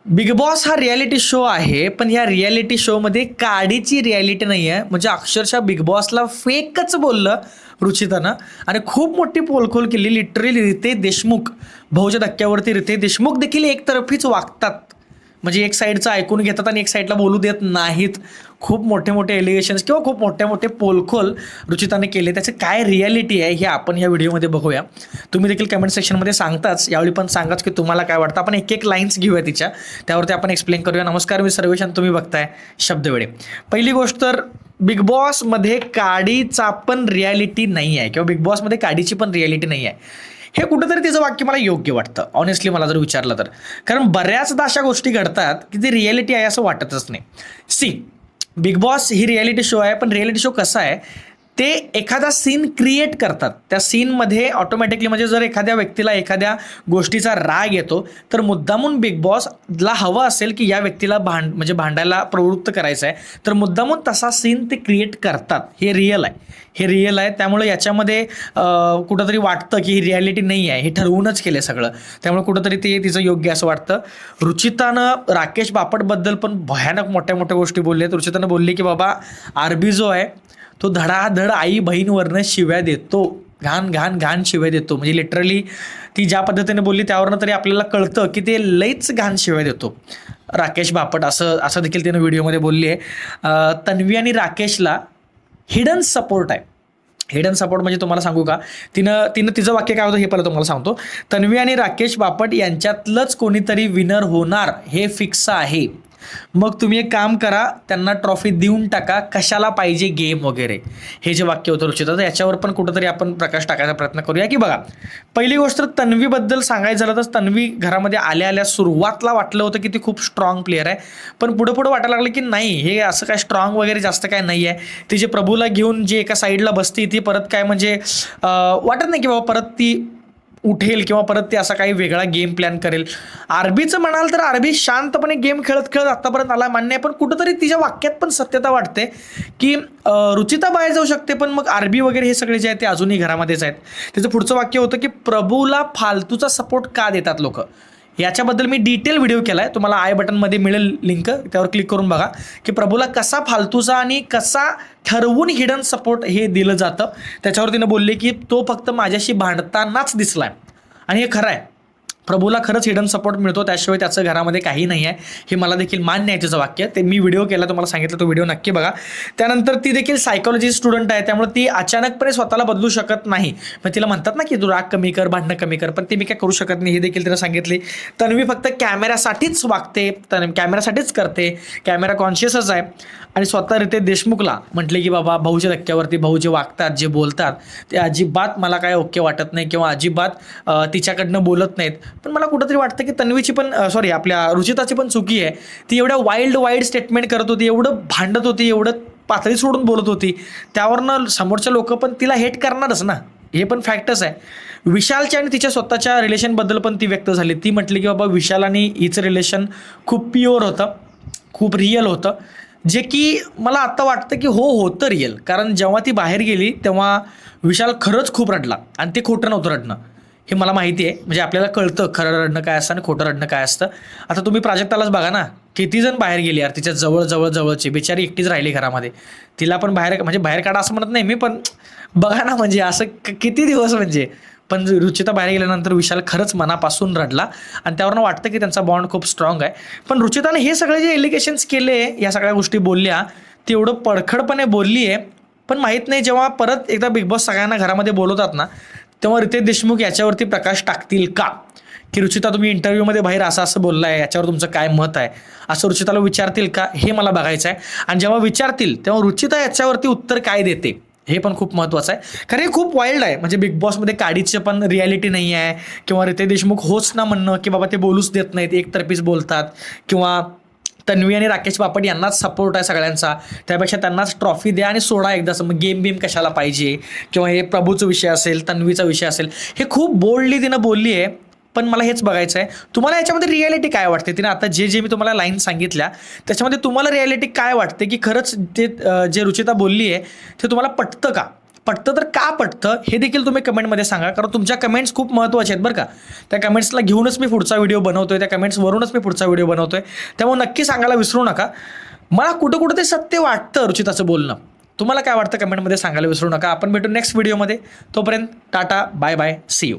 Big boss हा reality show आहे, पण या रियालिटी शोमध्ये काडीची रियालिटी नाही आहे. म्हणजे अक्षरशः बिग बॉसला फेकच बोललं रुचितानं आणि खूप मोठी पोलखोल केली. लिटरली रितेश देशमुख भाऊच्या धक्क्यावरती रितेश देशमुख देखील एकतर्फीच वागतात. म्हणजे एक साईडचं ऐकून घेतात आणि एक साईडला बोलू देत नाहीत. खूप मोठे मोठे एलिगेशन्स किंवा खूप मोठे मोठे पोलखोल रुचिताने केले. त्याचं काय रियालिटी आहे हे आपण या व्हिडिओमध्ये बघूया. तुम्ही देखील कमेंट सेक्शनमध्ये सांगताच, यावेळी पण सांगाच की तुम्हाला काय वाटतं. आपण एक एक लाईन्स घेऊया तिच्या, त्यावरती आपण एक्सप्लेन करूया. नमस्कार, मी सर्वेशान, तुम्ही बघताय शब्दवेडे. पहिली गोष्ट तर बिग बॉसमध्ये काडीचा पण रियालिटी नाही आहे किंवा बिग बॉसमध्ये काडीची पण रियालिटी नाही आहे. हे कुठंतरी तिचं वाक्य मला योग्य वाटतं, ऑनेस्टली मला जर विचारलं तर. कारण बऱ्याचदा अशा गोष्टी घडतात की ती रियालिटी आहे असं वाटतच नाही. सी, बिग बॉस ही रियालिटी शो आहे, पण रियालिटी शो कसा आहे, ते एखादा सीन क्रिएट करतात. त्या सीनमध्ये ऑटोमॅटिकली म्हणजे जर एखाद्या व्यक्तीला एखाद्या गोष्टीचा राग येतो तर मुद्दामून बिग बॉसला हवं असेल की या व्यक्तीला म्हणजे भांडायला प्रवृत्त करायचं आहे, तर मुद्दामून तसा सीन ते क्रिएट करतात. हे रिअल आहे, हे रिअल आहे. त्यामुळे याच्यामध्ये कुठंतरी वाटतं की ही रियालिटी नाही आहे, हे ठरवूनच केलं सगळं. त्यामुळे कुठंतरी ते तिचं योग्य असं वाटतं. रुचितानं राकेश बापटबद्दल पण भयानक मोठ्या मोठ्या गोष्टी बोलल्या. रुचितानं बोलली की बाबा आरबी जो आहे तो धडाधड आई बहीणवरनं शिव्या देतो, घाण घाण घाण शिव्या देतो. म्हणजे लिटरली ती ज्या पद्धतीने बोलली त्यावरनं तरी आपल्याला कळतं की ते लईच घाण शिव्या देतो राकेश बापट, असं असं देखील तिनं व्हिडिओमध्ये बोलली आहे. तन्वी आणि राकेशला हिडन सपोर्ट आहे. हिडन सपोर्ट म्हणजे तुम्हाला सांगू का, तिनं तिनं तिचं वाक्य काय होतं हे पहिलं तुम्हाला सांगतो. तन्वी आणि राकेश बापट यांच्यातलंच कोणीतरी विनर होणार हे फिक्स आहे. मग तुम्ही एक काम करा, त्यांना ट्रॉफी देऊन टाका, कशाला पाहिजे गेम वगैरे, हे जे वाक्य होतं रुचिता. तर याच्यावर पण कुठंतरी आपण प्रकाश टाकायचा प्रयत्न करूया. की बघा, पहिली गोष्ट तर तन्वीबद्दल सांगायचं झालं तर तन्वी घरामध्ये आल्या आल्या सुरुवातला वाटलं होतं की ती खूप स्ट्रॉंग प्लेअर आहे, पण पुढे पुढे वाटायला लागलं की नाही, हे असं काय स्ट्रॉंग वगैरे जास्त काय नाही आहे. ती जे प्रभूला घेऊन जे एका साईडला बसती ती परत काय म्हणजे वाटत नाही की बाबा परत ती उठेल किंवा परत ते असा काही वेगळा गेम प्लॅन करेल. आरबीचं म्हणाल तर आरबी शांतपणे गेम खेळत खेळत आतापर्यंत आला, मान्य आहे. पण कुठंतरी तिच्या वाक्यात पण सत्यता वाटते की रुचिता बाहेर जाऊ शकते, पण मग आरबी वगैरे हे सगळे जे आहेत ते अजूनही घरामध्येच आहेत. त्याचं पुढचं वाक्य होतं की प्रभूला फालतूचा सपोर्ट का देतात लोक. याच्याबद्दल मी डिटेल व्हिडिओ केला आहे, तुम्हाला आय बटनमध्ये मिळेल लिंक, त्यावर क्लिक करून बघा की प्रभूला कसा फालतूचा आणि कसा ठरवून हिडन सपोर्ट हे दिलं जातं. त्याच्यावर तिनं बोलले की तो फक्त माझ्याशी भांडतानाच दिसलाय, आणि हे खरं आहे. प्रभूला खरंच हिडन सपोर्ट मिळतो, त्याशिवाय त्याचं घरामध्ये काही नाही आहे, हे मला देखील मान्य आहे तिचं वाक्य. ते मी व्हिडिओ केला, तुम्हाला सांगितलं तो व्हिडिओ नक्की बघा. त्यानंतर ती देखील सायकोलॉजी स्टुडंट आहे, त्यामुळे ती अचानकपणे स्वतःला बदलू शकत नाही. मग तिला म्हणतात ना की तू राग कमी कर, भांडणं कमी कर, पण ती मी काय करू शकत नाही, हे देखील तिला सांगितले. तन्वी फक्त कॅमेऱ्यासाठीच वागते, कॅमेऱ्यासाठीच करते, कॅमेरा कॉन्शियसच आहे. आणि स्वतः रितेश देशमुखला म्हटले की बाबा भाऊच्या धक्क्यावरती भाऊ जे वागतात, जे बोलतात ते अजिबात मला काय ओके वाटत नाही किंवा अजिबात तिच्याकडनं बोलत नाहीत. पण मला कुठंतरी वाटतं की तन्वीची पण आपल्या रुचिताची पण चुकी आहे. ती एवढ्या वाईल्ड स्टेटमेंट करत होती, एवढं भांडत होती, एवढं पातळी सोडून बोलत होती, त्यावरनं समोरच्या लोक पण तिला हेट करणारच ना, हे पण फॅक्टच आहे. विशालच्या आणि तिच्या स्वतःच्या रिलेशनबद्दल पण ती व्यक्त झाली. ती म्हटली की बाबा विशाल आणि हिचं रिलेशन खूप प्युअर होतं, खूप रिअल होतं, जे की मला आत्ता वाटतं की होतं रिअल. कारण जेव्हा ती बाहेर गेली तेव्हा विशाल खरंच खूप रडला आणि ते खोटं नव्हतं रडणं, हे मला माहिती आहे. म्हणजे आपल्याला कळतं खरं रडणं काय असतं आणि खोटं रडणं काय असतं. आता तुम्ही प्राजक्तालाच बघा ना, किती जण बाहेर गेली यार, तिच्या जवळची बिचारी एकटीच राहिली घरामध्ये. तिला पण बाहेर म्हणजे बाहेर काढा असं म्हणत नाही मी, पण बघा ना म्हणजे असं किती दिवस म्हणजे. पण रुचिता बाहेर गेल्यानंतर विशाल खरंच मनापासून रडला आणि त्यावरनं वाटतं की त्यांचा बॉन्ड खूप स्ट्रॉंग आहे. पण रुचिताने हे सगळे जे एलिगेशन्स केले, या सगळ्या गोष्टी बोलल्या, ती एवढं पडखडपणे बोलली आहे. पण माहीत नाही जेव्हा परत एकदा बिग बॉस सगळ्यांना घरामध्ये बोलवतात ना, तेव्हा रितेश देशमुख याच्यावरती प्रकाश टाकतील का, की रुचिता तुम्ही इंटरव्ह्यूमध्ये बाहेर असं बोललाय, याच्यावर तुमचं काय मत आहे, असं रुचिताला विचारतील का, हे मला बघायचं आहे. आणि जेव्हा विचारतील तेव्हा रुचिता याच्यावरती उत्तर काय देते, हे पण खूप महत्त्वाचं आहे. कारण हे खूप वाईल्ड आहे. म्हणजे बिग बॉसमध्ये काडीचं पण रियालिटी नाही आहे, किंवा रितेश देशमुख होच ना म्हणणं की बाबा ते बोलूच देत नाहीत, एकतर्फीच बोलतात, किंवा तन्वी आणि राकेश बापट यांनाच सपोर्ट आहे सगळ्यांचा, त्यापेक्षा त्यांनाच ट्रॉफी द्या आणि सोडा एकदाच, मग गेम कशाला पाहिजे, किंवा हे प्रभूचा विषय असेल, तन्वीचा विषय असेल, हे खूप बोल्डली तिनं बोलली आहे. पण मला हेच बघायचं आहे, तुम्हाला याच्यामध्ये रियालिटी काय वाटते. तिने आता जे मी तुम्हाला लाईन सांगितल्या त्याच्यामध्ये तुम्हाला रियालिटी काय वाटते, की खरंच ते जे रुचिता बोलली आहे ते तुम्हाला पटतं का. पटतं तर का पटतं हे देखील तुम्ही कमेंटमध्ये सांगा, कारण तुमच्या कमेंट्स खूप महत्त्वाचे आहेत बरं का. त्या कमेंट्सला घेऊनच मी पुढचा व्हिडिओ बनवतोय, त्या कमेंट्सवरूनच मी पुढचा व्हिडिओ बनवतोय. त्यामुळे नक्की सांगायला विसरू नका. मला कुठं कुठं ते सत्य वाटतं रुचिताचं बोलणं. तुम्हाला काय वाटतं कमेंटमध्ये सांगायला विसरू नका. आपण भेटू नेक्स्ट व्हिडिओमध्ये. तोपर्यंत tata, bye bye, see you.